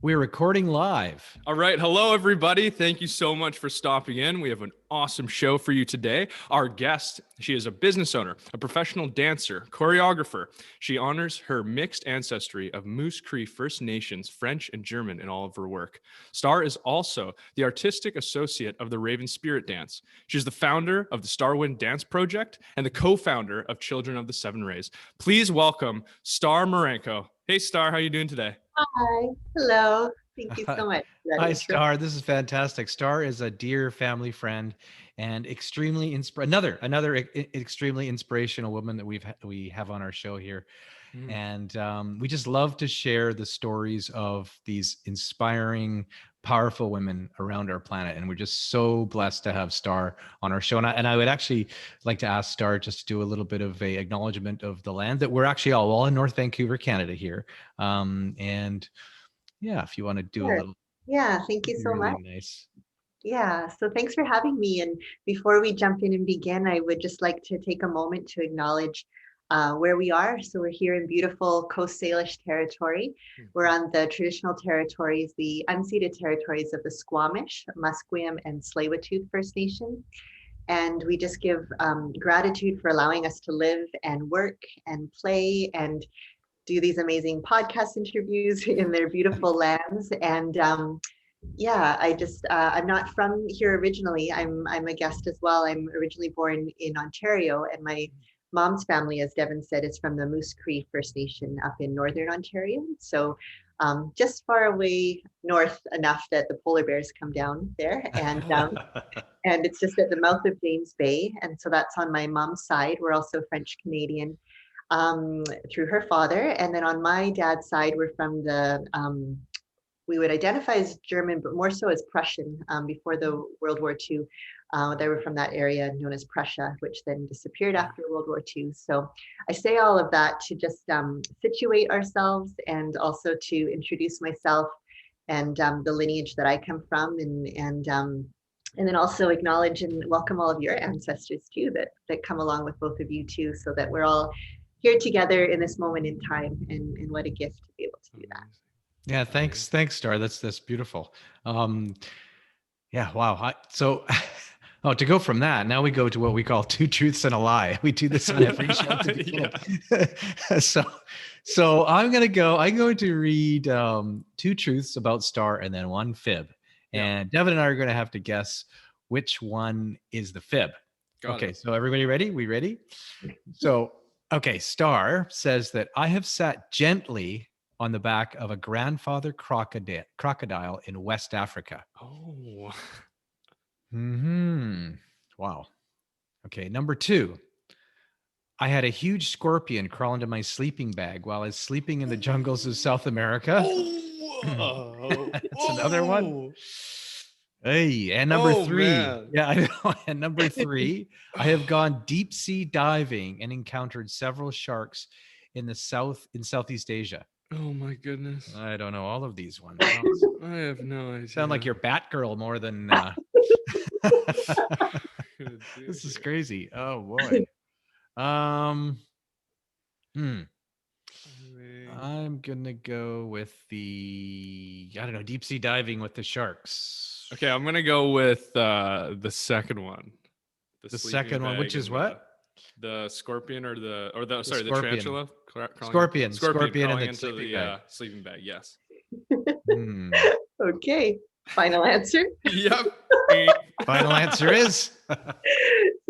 We're recording live. All right. Hello, everybody. Thank you so much for stopping in. We have an awesome show for you today. Our guest, she is a business owner, a professional dancer, choreographer. She honors her mixed ancestry of Moose Cree First Nations, French and German in all of her work. Starr is also the artistic associate of the Raven Spirit Dance. She's the founder of the Starrwind Dance Project and the co-founder of Children of the Seven Rays. Please welcome Starr Muranko. Hey, Starr, how are you doing today? Hi. Hello. Thank you so much for that Hi, intro. Starr. This is fantastic. Starr is a dear family friend and extremely another extremely inspirational woman that we have on our show here. And we just love to share the stories of these inspiring, powerful women around our planet. And we're just so blessed to have Starr on our show. And I would actually like to ask Starr just to do a little bit of a acknowledgement of the land that we're actually all in North Vancouver, Canada here. And yeah, if you want to do a little. Yeah, thank you so really much. Nice. Yeah, so thanks for having me. And before we jump in and begin, I would just like to take a moment to acknowledge where we are. So we're here in beautiful Coast Salish territory. We're on the traditional territories, the unceded territories of the Squamish, Musqueam, and Tsleil-Waututh First Nation. And we just give gratitude for allowing us to live and work and play and do these amazing podcast interviews in their beautiful lands. And yeah, I'm not from here originally. I'm a guest as well. I'm originally born in Ontario, and my mom's family, as Devon said, is from the Moose Cree First Nation up in Northern Ontario. So just far away north enough that the polar bears come down there. And it's just at the mouth of James Bay. And so that's on my mom's side. We're also French Canadian through her father. And then on my dad's side, we're from we would identify as German, but more so as Prussian before the World War II. They were from that area known as Prussia, which then disappeared after World War II. So I say all of that to just situate ourselves and also to introduce myself and the lineage that I come from, and then also acknowledge and welcome all of your ancestors too that come along with both of you too, so that we're all here together in this moment in time, and what a gift to be able to do that. Yeah, thanks, Starr. That's beautiful. Yeah, wow. To go from that, now we go to what we call two truths and a lie. We do this on every show to begin. So I'm going to read two truths about Starr and then one fib. And Devon and I are going to have to guess which one is the fib. Okay, so everybody ready? We ready? So, okay, Starr says that I have sat gently on the back of a grandfather crocodile in West Africa. Oh. Wow. Okay, number two. I had a huge scorpion crawl into my sleeping bag while I was sleeping in the jungles of South America. That's another one. Hey, and number three. Man. Yeah, I know. And number three, I have gone deep sea diving and encountered several sharks in Southeast Asia. Oh my goodness. I don't know all of these ones. I have no idea. Sound like you're Batgirl more than this is crazy. Oh boy. I'm gonna go with deep sea diving with the sharks. Okay, I'm gonna go with the second one. The second one, which is what? The scorpion or the tarantula? Scorpion crawling in into the sleeping bag. Yes. Okay. Final answer? Yep. Final answer is?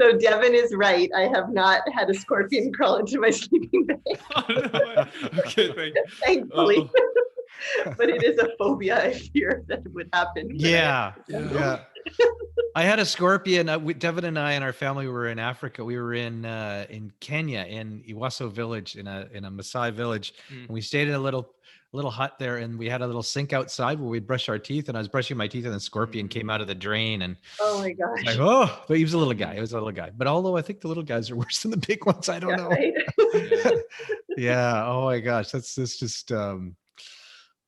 So Devon is right. I have not had a scorpion crawl into my sleeping bag. Okay, thank you. Thankfully. But it is a phobia I fear that would happen. Yeah. I had a scorpion. Devon and I and our family were in Africa. We were in Kenya, in Iwaso village, in a Maasai village, and we stayed in a little hut there, and we had a little sink outside where we'd brush our teeth. And I was brushing my teeth, and the scorpion came out of the drain. And oh my gosh! Like, but he was a little guy. But although I think the little guys are worse than the big ones, I don't know. Right? Yeah. Oh my gosh, that's just.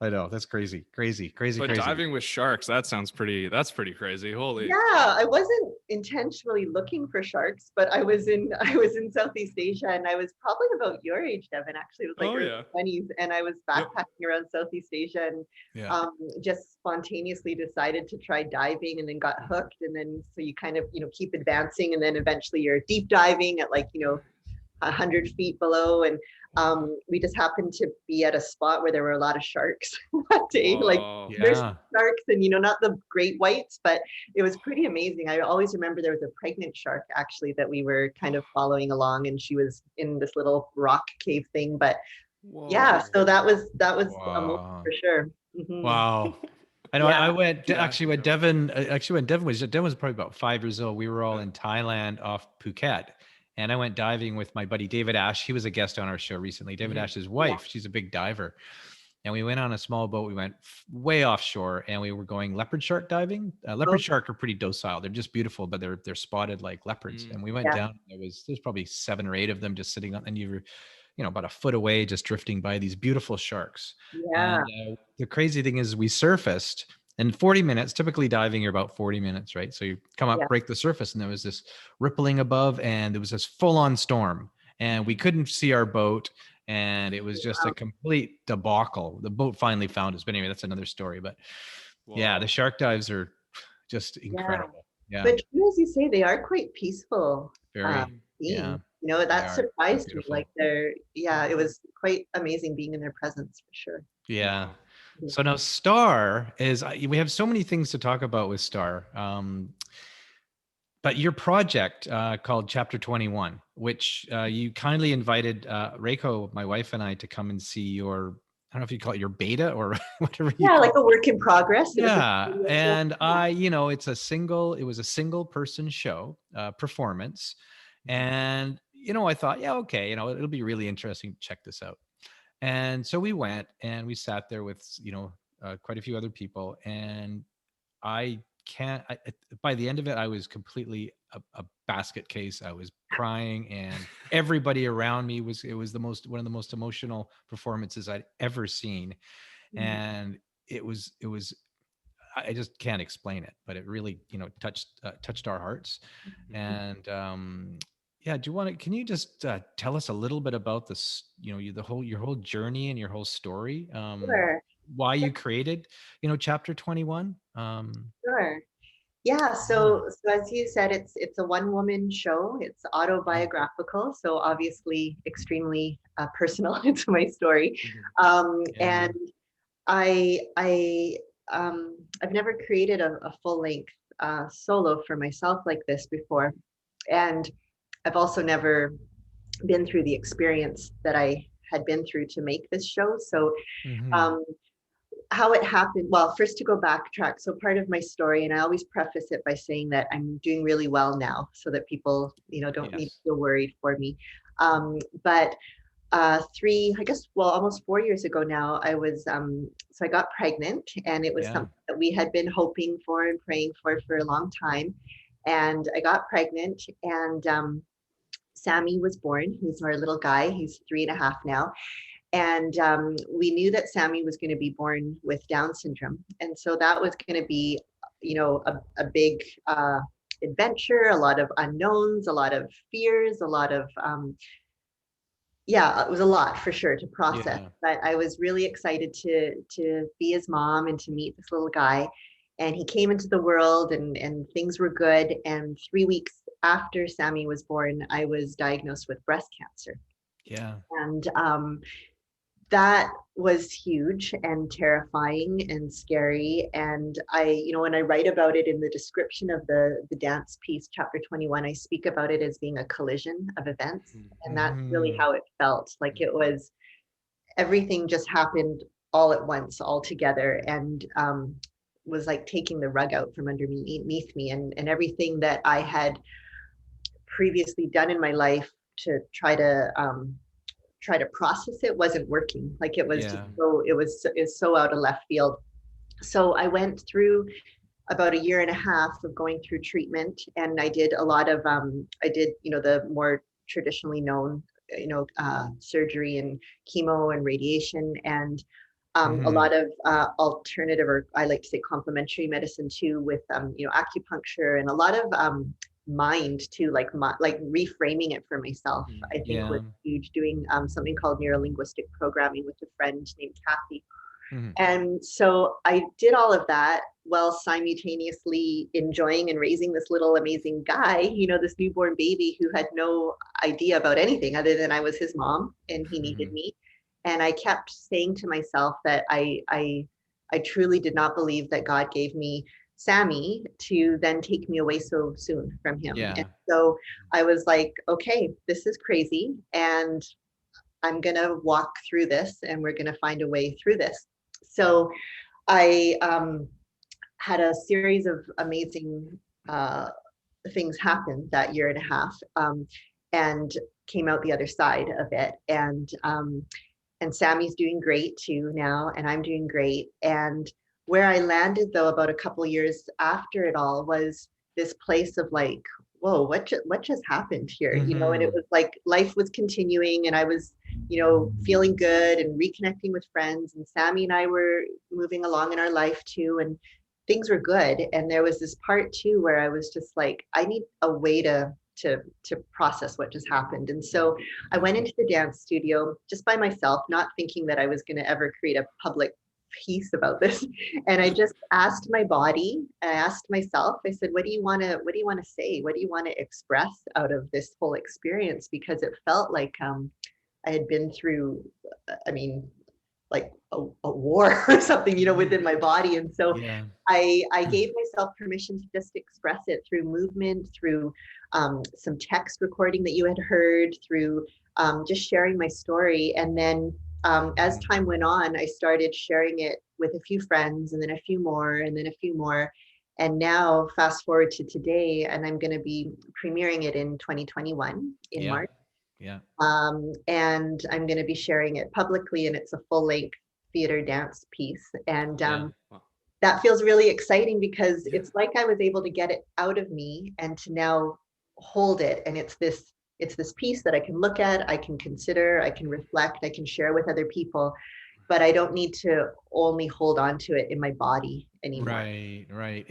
I know. That's crazy. But diving with sharks, that's pretty crazy. Holy. Yeah, I wasn't intentionally looking for sharks, but I was in Southeast Asia, and I was probably about your age, Devin. Actually, it was like Oh, early yeah. 20s, and I was backpacking around Southeast Asia, and Yeah. just spontaneously decided to try diving, and then got hooked, and then so you kind of keep advancing, and then eventually you're deep diving at 100 feet below, and we just happened to be at a spot where there were a lot of sharks that day. Like Whoa. there's Yeah. sharks, and not the great whites, but it was pretty amazing. I always remember there was a pregnant shark actually that we were kind of following along, and she was in this little rock cave thing. But yeah, Whoa. so that was a moment Wow. for sure. Mhm. Wow. I know. Yeah. I went Yeah. actually when Devin was probably about 5 years old. We were all in Thailand off Phuket, and I went diving with my buddy David Ash. He was a guest on our show recently. David Ash's wife, she's a big diver, and we went on a small boat. We went way offshore, and we were going leopard shark diving. Leopard shark are pretty docile. They're just beautiful, but they're spotted like leopards. And we went Yeah. down. There's probably 7 or 8 of them just sitting on, and you were about a foot away, just drifting by these beautiful sharks. Yeah. And the crazy thing is, we surfaced in 40 minutes. Typically, diving you're about 40 minutes, right? So you come up, Yeah. break the surface, and there was this rippling above, and there was this full-on storm, and we couldn't see our boat, and it was just a complete debacle. The boat finally found us, but anyway, that's another story. But yeah, the shark dives are just incredible. Yeah, But true as you say, they are quite peaceful. very. Being. Yeah, That are. surprised me. Beautiful. Like it was quite amazing being in their presence for sure. Yeah. Yeah. So now Starr is, we have so many things to talk about with Starr. But your project called Chapter 21, which you kindly invited Reiko, my wife, and I to come and see your, I don't know if you call it your beta or whatever you Yeah, call like it. a work in progress. It was Yeah. a- And it was a single person show, performance. And, I thought, yeah, okay, it'll be really interesting to check this out. And so we went and we sat there with, quite a few other people. And I can't, by the end of it, I was completely a basket case. I was crying, and everybody around me it was one of the most emotional performances I'd ever seen. And it was, I just can't explain it, but it really, touched our hearts. And, yeah, can you just tell us a little bit about this, your whole journey and your whole story, Sure, why you created, Chapter 21? sure. Yeah, so as you said, it's a one-woman show. It's autobiographical, so obviously extremely personal into my story. Yeah. And I've never created a full-length solo for myself like this before, and I've also never been through the experience that I had been through to make this show. So Mhm. um, how it happened, well, first to go backtrack. So part of my story, and I always preface it by saying that I'm doing really well now, so that people, don't need to Yes. feel worried for me. But I guess, well, almost 4 years ago now, so I got pregnant, and it was Yeah. something that we had been hoping for and praying for a long time. And I got pregnant, and Sammy was born, who's our little guy. He's 3.5 now. And we knew that Sammy was going to be born with Down syndrome. And so that was going to be, a big adventure, a lot of unknowns, a lot of fears, a lot of, yeah, it was a lot for sure to process. Yeah. But I was really excited to be his mom and to meet this little guy. And he came into the world, and things were good. And 3 weeks after Sammy was born, I was diagnosed with breast cancer. Yeah. And that was huge and terrifying and scary. And when I write about it in the description of the dance piece, Chapter 21, I speak about it as being a collision of events. And that's really how it felt. Like it was, everything just happened all at once, all together, and was like taking the rug out from underneath me, and everything that I had previously done in my life to try to process it wasn't working. Like it was just it was so out of left field. So I went through about 1.5 years of going through treatment, and I did a lot of the more traditionally known surgery and chemo and radiation. And A lot of alternative, or I like to say complementary medicine too, with acupuncture, and a lot of mind too, like reframing it for myself. I think was huge. Doing something called neurolinguistic programming with a friend named Kathy. And so I did all of that while simultaneously enjoying and raising this little amazing guy, this newborn baby who had no idea about anything other than I was his mom and he needed me. And I kept saying to myself that I truly did not believe that God gave me Sammy to then take me away so soon from him. And so I was like, okay, this is crazy. And I'm going to walk through this and we're going to find a way through this. So I had a series of amazing things happen that year and a half, and came out the other side of it. And Sammy's doing great too now, and I'm doing great. And where I landed though, about a couple years after it all, was this place of like, whoa, what just happened here? And it was like life was continuing, and I was, feeling good and reconnecting with friends, and Sammy and I were moving along in our life too, and things were good. And there was this part too where I was just like, I need a way to process what just happened. And so I went into the dance studio just by myself, not thinking that I was going to ever create a public piece about this. And I just asked my body, I asked myself, I said, what do you want to say? What do you want to express out of this whole experience? Because it felt like I had been through, like a war or something, within my body. And so I gave myself permission to just express it through movement, through some text recording that you had heard, through just sharing my story. And then as time went on, I started sharing it with a few friends, and then a few more, and then a few more. And now fast forward to today, and I'm going to be premiering it in 2021 in March. And I'm going to be sharing it publicly, and it's a full-length theater dance piece. And that feels really exciting because it's like I was able to get it out of me and to now hold it. And it's this piece that I can look at, I can consider, I can reflect, I can share with other people, but I don't need to only hold on to it in my body anymore. Right.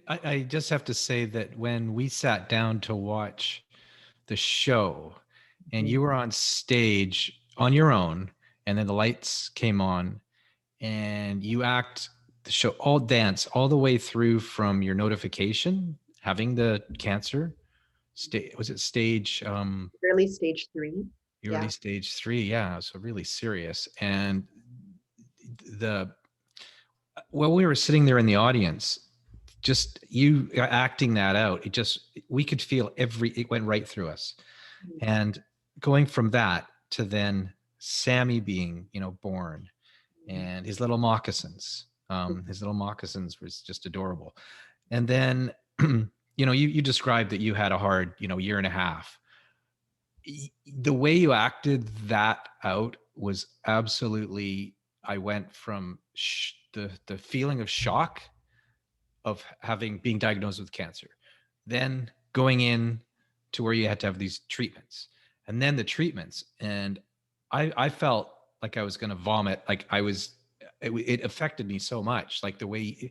I just have to say that when we sat down to watch the show and you were on stage on your own, and then the lights came on and you act the show, all dance all the way through from your notification, having the cancer, was it stage early stage 3? Early stage 3, so really serious. And while we were sitting there in the audience, just you acting that out, we could feel it went right through us. And going from that to then Sammy being born, and his little moccasins was just adorable. And then you described that you had a hard year and a half. The way you acted that out was absolutely, I went from the feeling of shock of being diagnosed with cancer, then going in to where you had to have these treatments, and then the treatments. And I felt like I was going to vomit. Like it affected me so much, like the way,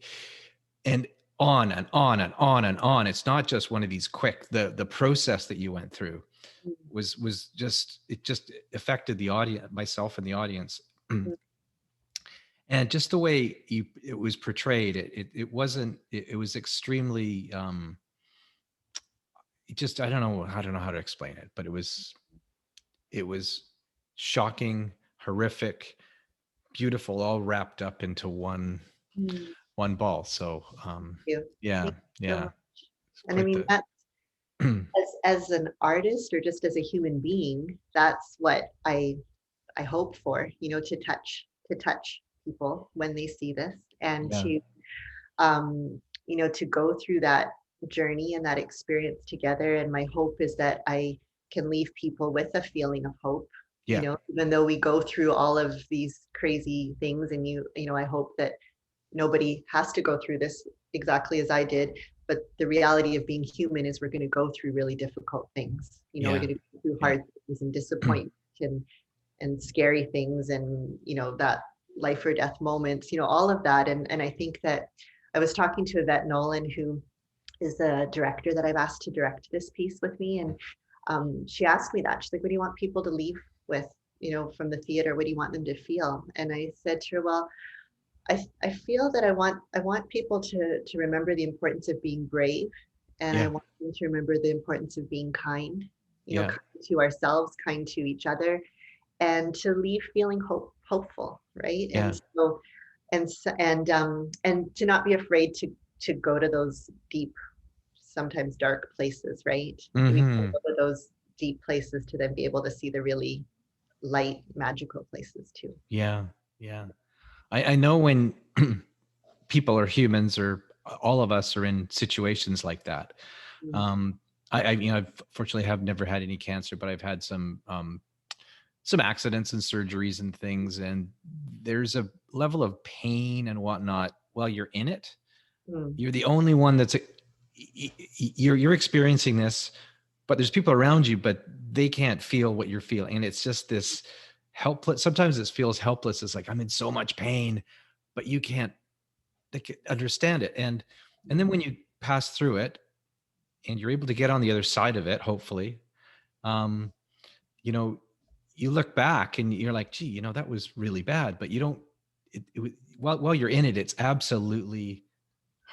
and on and on and on and on. It's not just one of these quick, the process that you went through was just, it just affected the audience, myself and the audience. And just the way it was portrayed, it was extremely, I don't know how to explain it, but it was shocking, horrific, beautiful, all wrapped up into one ball. So yeah. And I mean, that's as an artist, or just as a human being, that's what I hope for, to touch people when they see this, and to go through that journey and that experience together. And my hope is that I can leave people with a feeling of hope, even though we go through all of these crazy things. And I hope that nobody has to go through this exactly as I did, but the reality of being human is we're going to go through really difficult things. We're going to go through hard things and disappointment and scary things, and that life or death moments, all of that. And I think that I was talking to Yvette Nolan, who is the director that I've asked to direct this piece with me. And she asked me that. She's like, what do you want people to leave with, from the theater? What do you want them to feel? And I said to her, well, I feel that I want people to remember the importance of being brave, and I Yeah. want them to remember the importance of being kind, Yeah. kind to ourselves, kind to each other, and to leave feeling hopeful, right? Yeah. And to not be afraid to go to those deep, sometimes dark places, right? We can Mm-hmm. go to those deep places to then be able to see the really light, magical places too. Yeah. Yeah. I know when people are humans, or all of us are in situations like that. Mm. Um, I've fortunately have never had any cancer, but I've had some accidents and surgeries and things, and there's a level of pain and whatnot while you're in it. Mm. You're the only one that's you're experiencing this, but there's people around you, but they can't feel what you're feeling, and it's just this helpless. Sometimes it feels helpless. It's like I'm in so much pain, but you can't understand it. And then when you pass through it and you're able to get on the other side of it, hopefully, um, you know, you look back and you're like, gee, that was really bad, but you don't, while you're in it, it's absolutely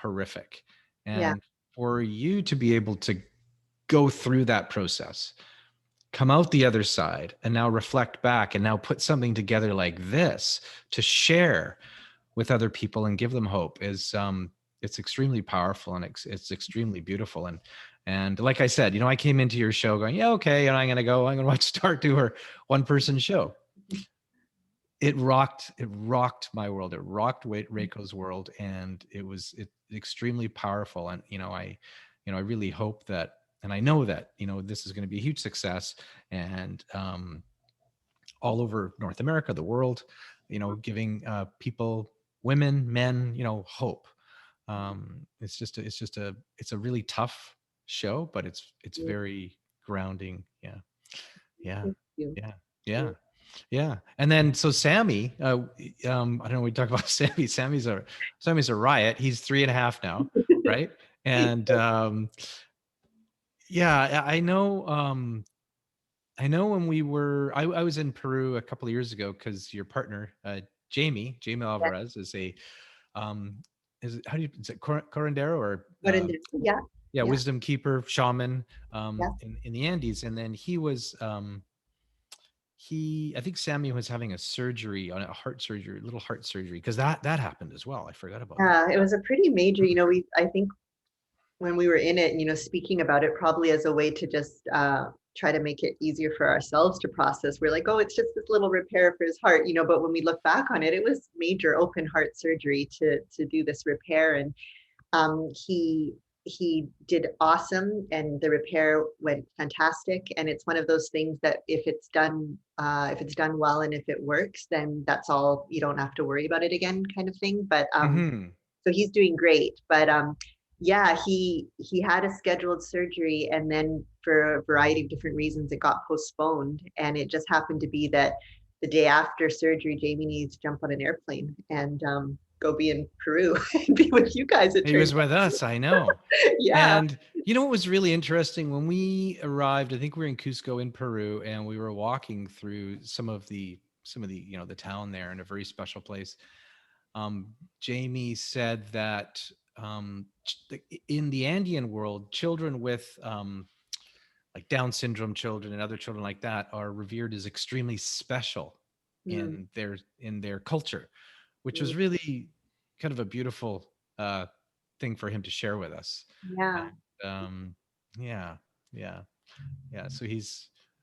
horrific. Yeah. And for you to be able to go through that process, come out the other side, and now reflect back and now put something together like this to share with other people and give them hope is it's extremely powerful, and it's extremely beautiful. And like I said, I came into your show going, yeah, okay, and I'm gonna watch Starr do her one person show. It rocked my world. It rocked Reiko's world, and it extremely powerful. And I really hope that, and I know that this is going to be a huge success, and all over North America, the world, giving people, women, men, hope. It's a really tough show, but it's Yeah. very grounding. Yeah. Yeah. Thank you. Yeah. Yeah. Yeah. Yeah. And then so Sammy, I don't know, we talk about Sammy. Sammy's a riot. He's 3.5 now, right? And yeah, I know when I was in Peru a couple of years ago, because your partner, Jamie Yeah. Alvarez, um, is it curandero, or Yeah. yeah, Yeah. wisdom keeper, shaman, Yeah. in the Andes. And then I think Sammy was having a surgery, on a heart surgery, little heart surgery, because that happened as well. I forgot about that. Yeah. It was a pretty major, I think when we were in it, speaking about it probably as a way to just try to make it easier for ourselves to process. We're like, oh, it's just this little repair for his heart, but when we look back on it, it was major open heart surgery to do this repair. And he did awesome, and the repair went fantastic. And it's one of those things that if it's done well, and if it works, then that's all. You don't have to worry about it again, kind of thing. But Mm-hmm. so he's doing great. But yeah, he had a scheduled surgery, and then for a variety of different reasons, it got postponed. And it just happened to be that the day after surgery, Jamie needs to jump on an airplane and go be in Peru and be with you guys. It He was turned with us, I know. yeah. And what was really interesting, when we arrived, I think we were in Cusco in Peru, and we were walking through some of the the town there, in a very special place. Jamie said that in the Andean world, children with like Down syndrome children and other children like that are revered as extremely special Mm, in their culture, which mm, was really kind of a beautiful thing for him to share with us. yeah. And, yeah, yeah, yeah. So Yeah,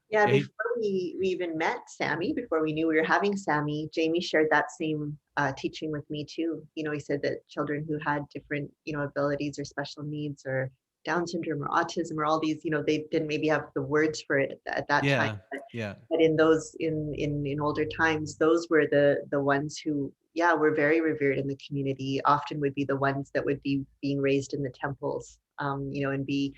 yeah, before we even met Sammy, before we knew we were having Sammy, Jamie shared that same teaching with me too. He said that children who had different, abilities or special needs or Down syndrome or autism or all these, they didn't maybe have the words for it at that time. yeah, yeah, But in those in older times, those were the ones who, yeah, were very revered in the community. Often would be the ones that would be being raised in the temples, and be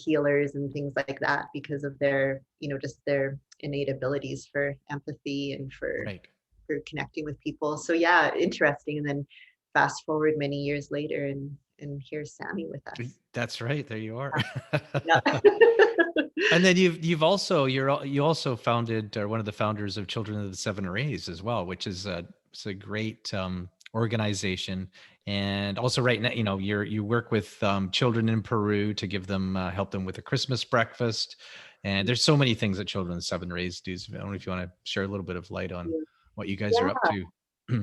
healers and things like that, because of their, just their innate abilities for empathy and for right. for connecting with people. So yeah, interesting. And then fast forward many years later, and here's Sammy with us. That's right. There you are. Yeah. And then you also founded, or one of the founders of Children of the Seven Rays as well, which is it's a great organization. And also right now, you work with children in Peru to give them help them with a Christmas breakfast. And there's so many things that Children of the Seven Rays do. So I don't know if you want to share a little bit of light on what you guys are up Yeah. to.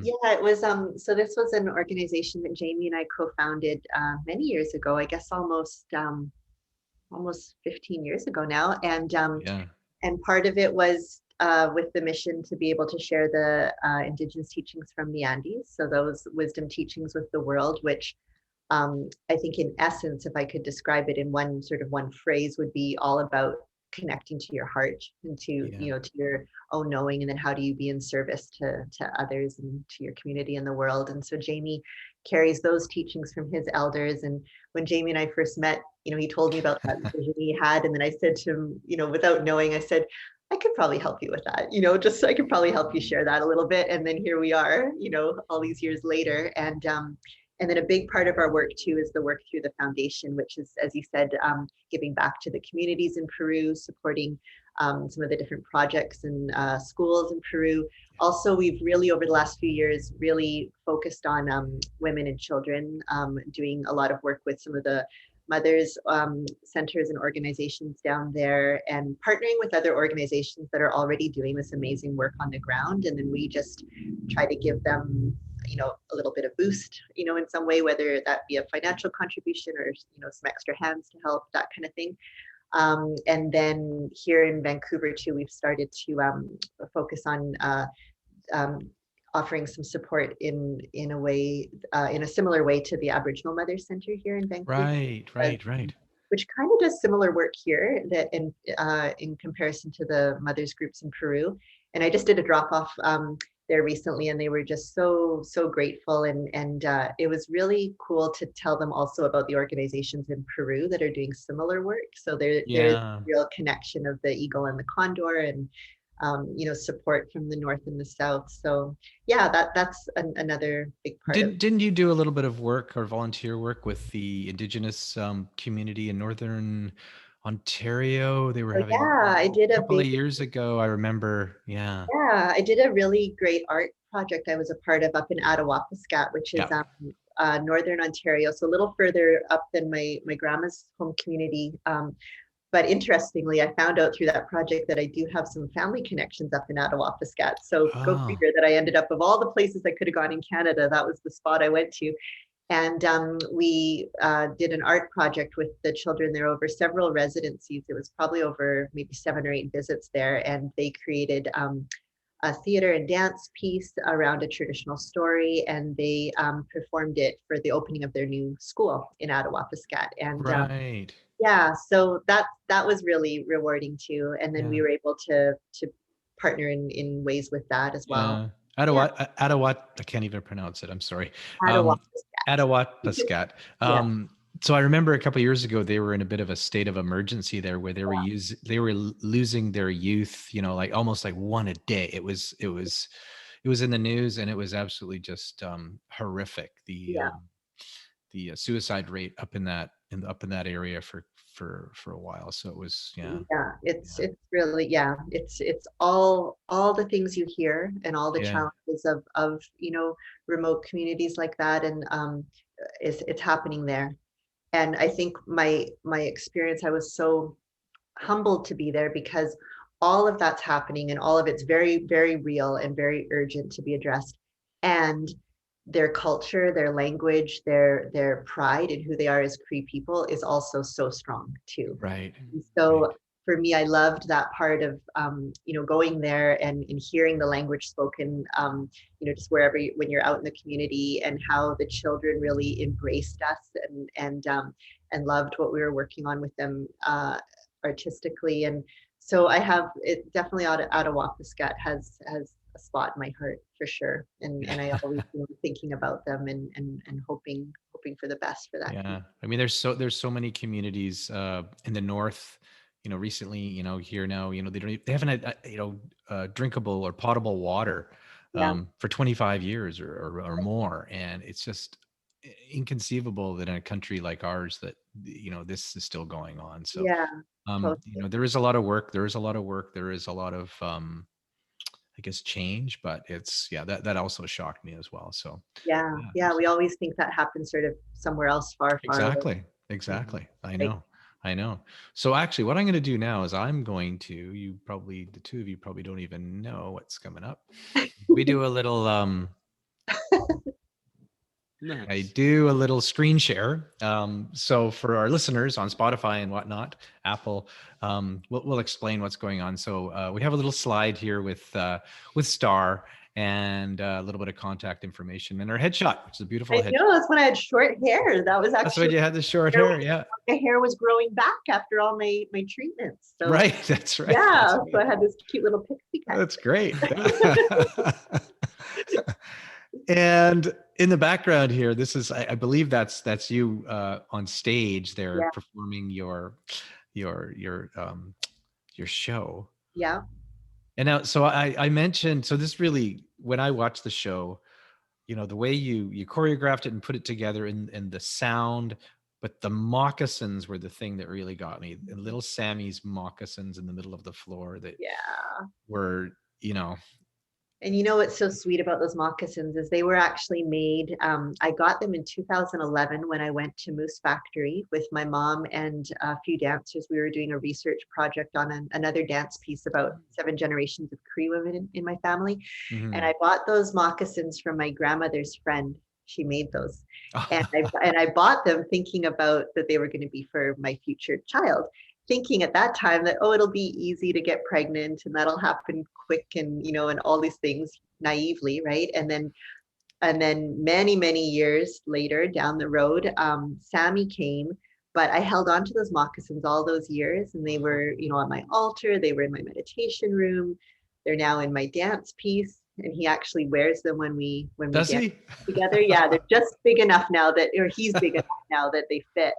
Yeah, it was so this was an organization that Jamie and I co-founded many years ago, I guess almost 15 years ago now. Yeah. And part of it was with the mission to be able to share the indigenous teachings from the Andes. So those wisdom teachings with the world, which I think in essence, if I could describe it in one phrase, would be all about connecting to your heart and to, Yeah. to your own knowing, and then how do you be in service to others and to your community and the world. And so Jamie carries those teachings from his elders. And when Jamie and I first met, he told me about that vision he had. And then I said to him, without knowing, I said, I could probably help you with that, just I could probably help you share that a little bit. And then here we are, all these years later. And then a big part of our work too is the work through the foundation, which is, as you said, giving back to the communities in Peru, supporting some of the different projects and schools in Peru. Also, we've really, over the last few years, really focused on women and children, doing a lot of work with some of the mothers centers and organizations down there, and partnering with other organizations that are already doing this amazing work on the ground. And then we just try to give them a little bit of boost, in some way, whether that be a financial contribution or, some extra hands to help, that kind of thing. And then here in Vancouver too, we've started to focus on offering some support in a way, in a similar way to the Aboriginal Mothers Center here in Vancouver. Right. Which kind of does similar work here that in comparison to the mothers groups in Peru. And I just did a drop off there recently, and they were just so grateful, and it was really cool to tell them also about the organizations in Peru that are doing similar work. So there's a real connection of the eagle and the condor, and support from the north and the south. So yeah, that's another big part of it. Didn't you do a little bit of work or volunteer work with the Indigenous community in Northern Ontario? They were having I did a couple of years ago, I remember. Yeah, I did a really great art project I was a part of up in Attawapiskat, which is Northern Ontario, so a little further up than my grandma's home community. But interestingly, I found out through that project that I do have some family connections up in Attawapiskat. So go figure that I ended up, of all the places I could have gone in Canada, that was the spot I went to. And we did an art project with the children there over several residencies. It was probably over maybe 7 or 8 visits there. And they created a theater and dance piece around a traditional story. And they performed it for the opening of their new school in Attawapiskat. And yeah, so that was really rewarding too. And then we were able to partner in ways with that as well. Attawat, I can't even pronounce it. I'm sorry. Attawapiskat. Attawapiskat. So I remember a couple of years ago, they were in a bit of a state of emergency there, where they were losing their youth, like almost like one a day. It was in the news, and it was absolutely just horrific. The suicide rate up in that area for a while. So it was it's really it's all the things you hear and all the challenges of remote communities like that, and it's happening there. And I think my experience, I was so humbled to be there, because all of that's happening and all of it's very, very real and very urgent to be addressed. And their culture, their language, their pride in who they are as Cree people is also so strong too. Right. So for me, I loved that part of going there and hearing the language spoken, just wherever when you're out in the community, and how the children really embraced us and loved what we were working on with them artistically. And so I have it definitely. Attawapiskat has a spot in my heart for sure, and I always thinking about them and hoping for the best for that. Yeah, I mean, there's so many communities in the north. Recently, here now, they haven't had drinkable or potable water for 25 years or more. And it's just inconceivable that in a country like ours that, this is still going on. So, Yeah, totally. there is a lot of work. There is a lot of work. There is a lot of, I guess, change, but it's, that also shocked me as well. So, Yeah, yeah. We always think that happens sort of somewhere else, far, far away. Exactly. I Like, know. So actually what I'm going to do now is the two of you probably don't even know what's coming up. We do a little, Nice. I do a little screen share. So for our listeners on Spotify and whatnot, Apple, we'll explain what's going on. So we have a little slide here with Starr and a little bit of contact information and our headshot, which is a beautiful I headshot. know that's when I had short hair. That was That's when actually you had the short hair, yeah. my hair was growing back after all my treatments. So Right, that's right. yeah, That's so right. I had this cute little pixie cut. That's great. And in the background here, this is, I believe that's you on stage there Yeah. performing your show. Yeah. And now, so I mentioned, so this really, when I watched the show, the way you choreographed it and put it together and the sound, but the moccasins were the thing that really got me. And little Sammy's moccasins in the middle of the floor that Yeah. were, And you know what's so sweet about those moccasins is they were actually made. I got them in 2011 when I went to Moose Factory with my mom and a few dancers. We were doing a research project on another dance piece about 7 generations of Cree women in my family. mhm. And I bought those moccasins from my grandmother's friend. She made those. And I bought them thinking about that they were going to be for my future child, thinking at that time that, oh, it'll be easy to get pregnant and that'll happen quick and, and all these things naively, right? And then many years later down the road, Sammy came, but I held on to those moccasins all those years, and they were, on my altar, they were in my meditation room, they're now in my dance piece, and he actually wears them when we Does dance he? together. Yeah, they're just big enough now or he's big enough now that they fit.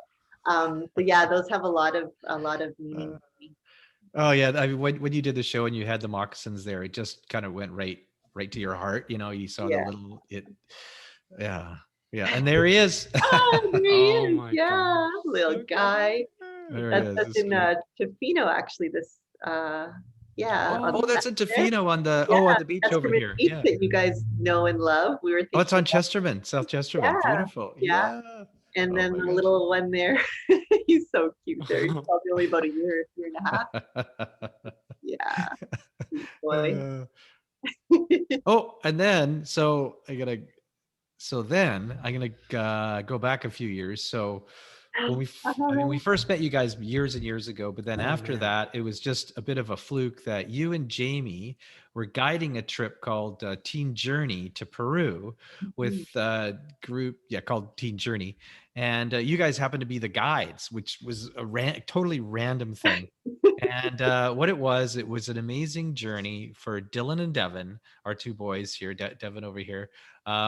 But yeah, those have a lot of meaning to me. Oh yeah, I mean, when you did the show and you had the moccasins there, it just kind of went right to your heart. You saw the Yeah. little yeah, and there he is. Oh, there he Oh is. my Yeah, God. little guy. There he That's is. in Tofino, actually. This, yeah. Oh, that's in there. Tofino on the Yeah, on the beach over Chesterman here. Beach Yeah. that you guys know and love. We were Oh, it's on thinking, Chesterman, South Chesterman. yeah, Beautiful. yeah. Yeah. And Oh then my the gosh. little one there, he's so cute there. He's probably only about a year and a half. Yeah, sweet boy. Oh, and then then I'm gonna go back a few years. So when we first met you guys years and years ago, but then after that, it was just a bit of a fluke that you and Jamie were guiding a trip called Teen Journey to Peru with a group, called Teen Journey, and you guys happened to be the guides, which was a totally random thing. And what it was an amazing journey for Dylan and Devon, our two boys here, Devon over here,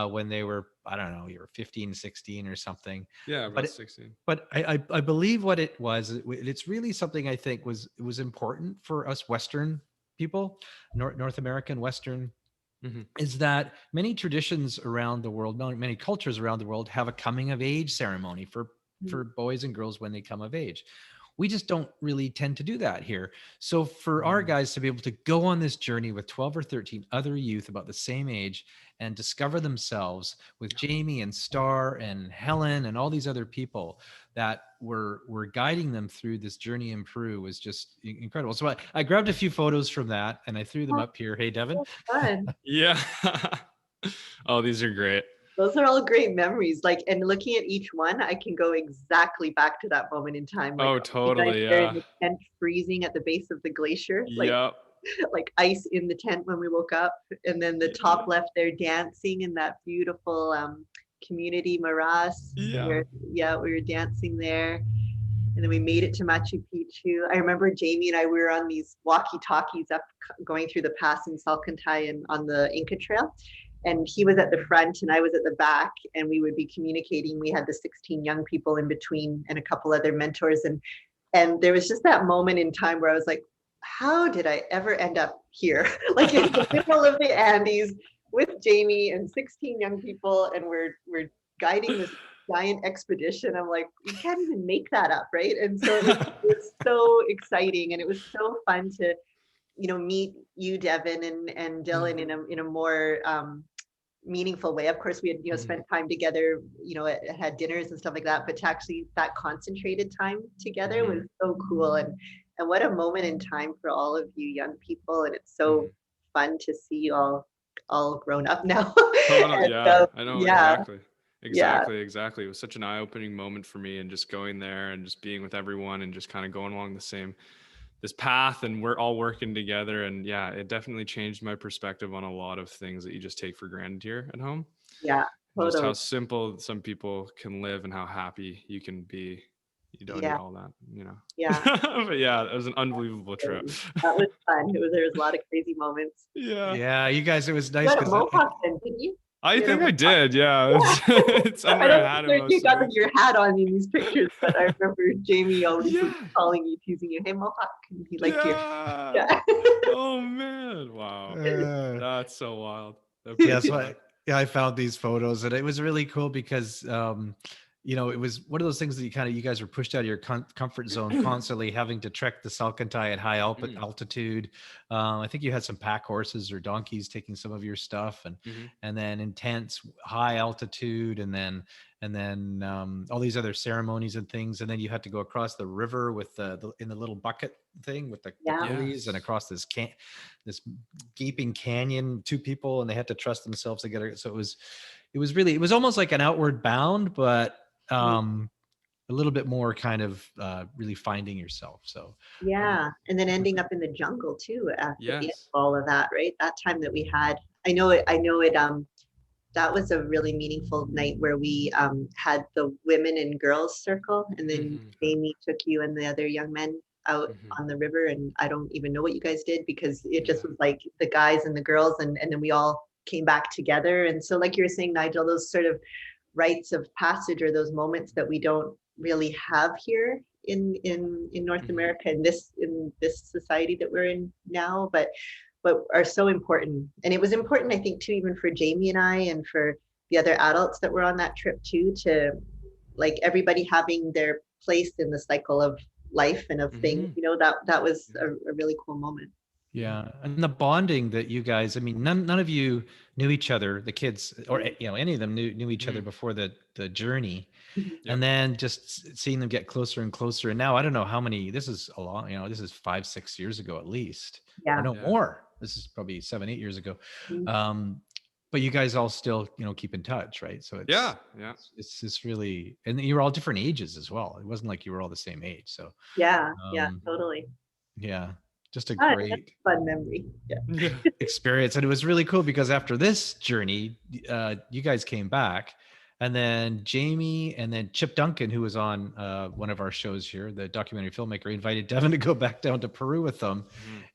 when they were, I don't know, you were 15, 16 or something. Yeah, about 16. But I believe what it was, it's really something I think was important for us Western people, North American Western, is that many traditions around the world, many cultures around the world have a coming of age ceremony for boys and girls when they come of age. We just don't really tend to do that here. So for our guys to be able to go on this journey with 12 or 13 other youth about the same age and discover themselves with Jamie and Starr and Helen and all these other people that were guiding them through this journey in Peru was just incredible. So I grabbed a few photos from that and I threw them up here. Hey, Devon. Fun. Yeah. Oh, these are great. Those are all great memories. And looking at each one, I can go exactly back to that moment in time. Oh, totally. There Yeah. in the tent, freezing at the base of the glacier, Yep. like ice in the tent when we woke up, and then the top left there dancing in that beautiful community morass. Yeah. We were dancing there. And then we made it to Machu Picchu. I remember Jamie and I, we were on these walkie-talkies up going through the pass in Salcantay and on the Inca Trail. And he was at the front and I was at the back, and we would be communicating. We had the 16 young people in between and a couple other mentors. And there was just that moment in time where I was like, how did I ever end up here? Like in the middle of the Andes with Jamie and 16 young people, and we're guiding this giant expedition. I'm like, you can't even make that up, right? And so it was so exciting, and it was so fun to, meet you, Devon, and Dylan in a more meaningful way. Of course, we had spent time together, had dinners and stuff like that, but to actually that concentrated time together was so cool. And what a moment in time for all of you young people, and it's so fun to see you all grown up now. Totally, yeah, I know, yeah, exactly. It was such an eye-opening moment for me, and just going there and just being with everyone and just kind of going along this path, and we're all working together. And yeah, it definitely changed my perspective on a lot of things that you just take for granted here at home. Yeah, totally. Just how simple some people can live and how happy you can be. You don't need all that, Yeah. But yeah, it was an unbelievable trip. That was fun. There was a lot of crazy moments. Yeah, you guys, it was nice. You had a mohawk then, didn't you? I think I did, yeah. It's under a hat. You got your hat on in these pictures, but I remember Jamie always calling you, teasing you, "Hey, mohawk," and he liked you. Yeah. Oh man, wow, that's so wild. I found these photos, and it was really cool because it was one of those things that you guys were pushed out of your comfort zone, constantly having to trek the Salcantay at high altitude. I think you had some pack horses or donkeys taking some of your stuff, and then intense high altitude, and then all these other ceremonies and things, and then you had to go across the river with in the little bucket thing with the pulleys, and across this gaping canyon, 2 people, and they had to trust themselves to get it. So it was almost like an outward bound, but a little bit more kind of really finding yourself. So and then ending up in the jungle too after the end of all of that, right? That time that we had, I know it that was a really meaningful night where we had the women and girls circle, and then Amy took you and the other young men out on the river, and I don't even know what you guys did, because it just was like the guys and the girls, and then we all came back together. And so, like you were saying, Nigel, those sort of rites of passage, or those moments that we don't really have here in North America, in this society that we're in now, but are so important. And it was important, I think, too, even for Jamie and I, and for the other adults that were on that trip too, to like everybody having their place in the cycle of life and of things. That was a really cool moment. Yeah, and the bonding that you guys, I mean, none of you knew each other, the kids, or any of them knew each other before the journey. And then just seeing them get closer and closer. And now I don't know how many, this is a long, this is 5-6 years ago at least. I know more. This is probably 7-8 years ago. But you guys all still, keep in touch, right? So it's just really, and you're all different ages as well. It wasn't like you were all the same age. So totally. Yeah. Just a great fun memory experience. And it was really cool because after this journey, you guys came back, and then Jamie and then Chip Duncan, who was on one of our shows here, the documentary filmmaker, invited Devon to go back down to Peru with them.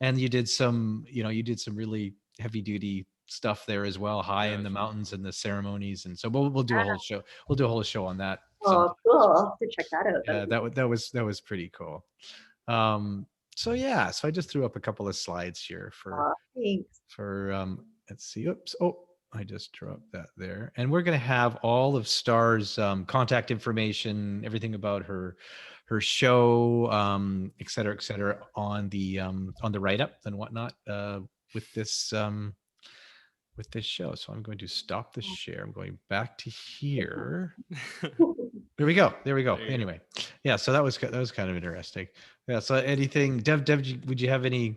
And you did some really heavy duty stuff there as well, high in the mountains and the ceremonies. And so we'll do a whole show. We'll do a whole show on that. Oh, cool. I'll have to check that out. Yeah, that was pretty cool. So I just threw up a couple of slides here for let's see. Oops. Oh, I just dropped that there. And we're going to have all of Starr's contact information, everything about her show, et cetera, on the write-up and whatnot with this show. So I'm going to stop the share. I'm going back to here. There we go. Anyway, so that was kind of interesting. Yeah. So anything, Dev, would you have any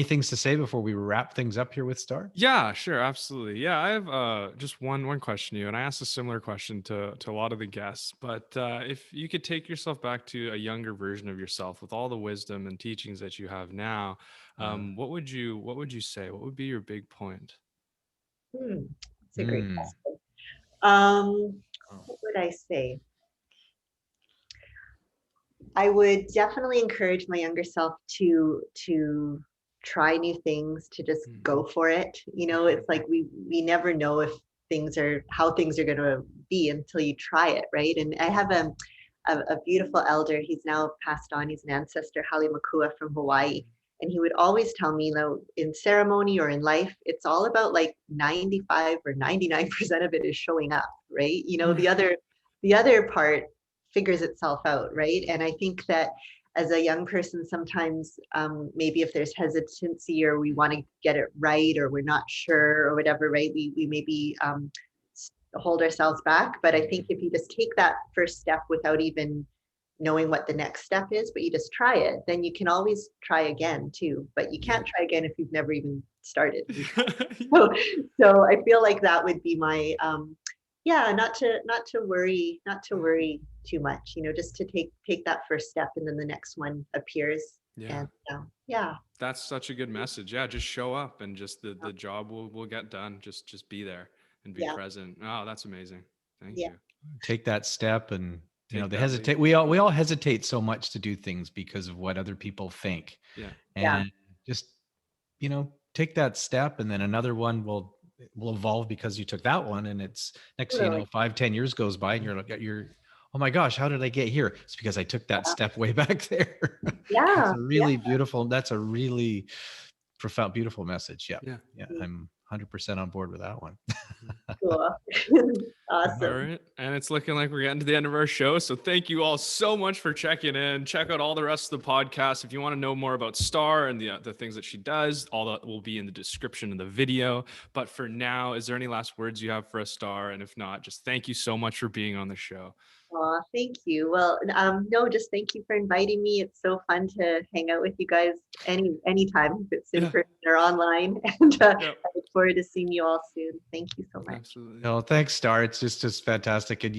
things to say before we wrap things up here with Starr? Yeah, sure, absolutely. Yeah, I have just one question to you, and I asked a similar question to a lot of the guests. But if you could take yourself back to a younger version of yourself with all the wisdom and teachings that you have now, what would you say? What would be your big point? That's a great question. What would I say? I would definitely encourage my younger self to try new things, to just go for it. It's like we never know how things are going to be until you try it, right? And I have a beautiful elder. He's now passed on. He's an ancestor, Hale Makua from Hawaii. And he would always tell me, though, in ceremony or in life, it's all about like 95 or 99% of it is showing up, right? The other part figures itself out, right? And I think that as a young person, sometimes maybe if there's hesitancy or we want to get it right or we're not sure or whatever, right? We maybe hold ourselves back. But I think if you just take that first step without even knowing what the next step is, but you just try it, then you can always try again too. But you can't try again if you've never even started. So I feel like that would be my not to worry too much, just to take that first step and then the next one appears. And that's such a good message. Just show up and just the job will get done. Just be there and be present. Oh, that's amazing. Thank you. Take that step. And they hesitate. We all hesitate so much to do things because of what other people think. And just take that step, and then another one will evolve because you took that one, and it's next thing you know, 5-10 years goes by and you're oh my gosh, how did I get here? It's because I took that step way back there. That's a really beautiful, that's a really profound, beautiful message. I'm 100% on board with that one. Cool. Awesome. All right. And it's looking like we're getting to the end of our show. So thank you all so much for checking in. Check out all the rest of the podcast. If you want to know more about Starr and the things that she does, all that will be in the description of the video. But for now, is there any last words you have for us, Starr? And if not, just thank you so much for being on the show. Oh, thank you. Well, no, just thank you for inviting me. It's so fun to hang out with you guys anytime, if it's in person or online. And I look forward to seeing you all soon. Thank you so much. Absolutely. No, thanks, Starr. It's just fantastic. And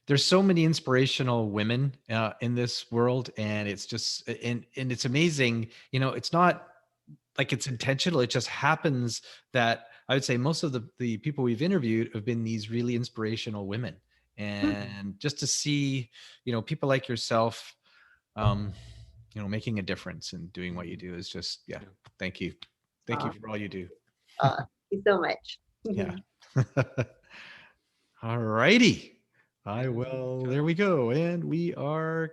there's so many inspirational women in this world, and it's just and it's amazing. It's not like it's intentional. It just happens that I would say most of the people we've interviewed have been these really inspirational women. And just to see, people like yourself, making a difference and doing what you do is just, thank you. Thank you for all you do. Thank you so much. Yeah. All righty. There we go. And we are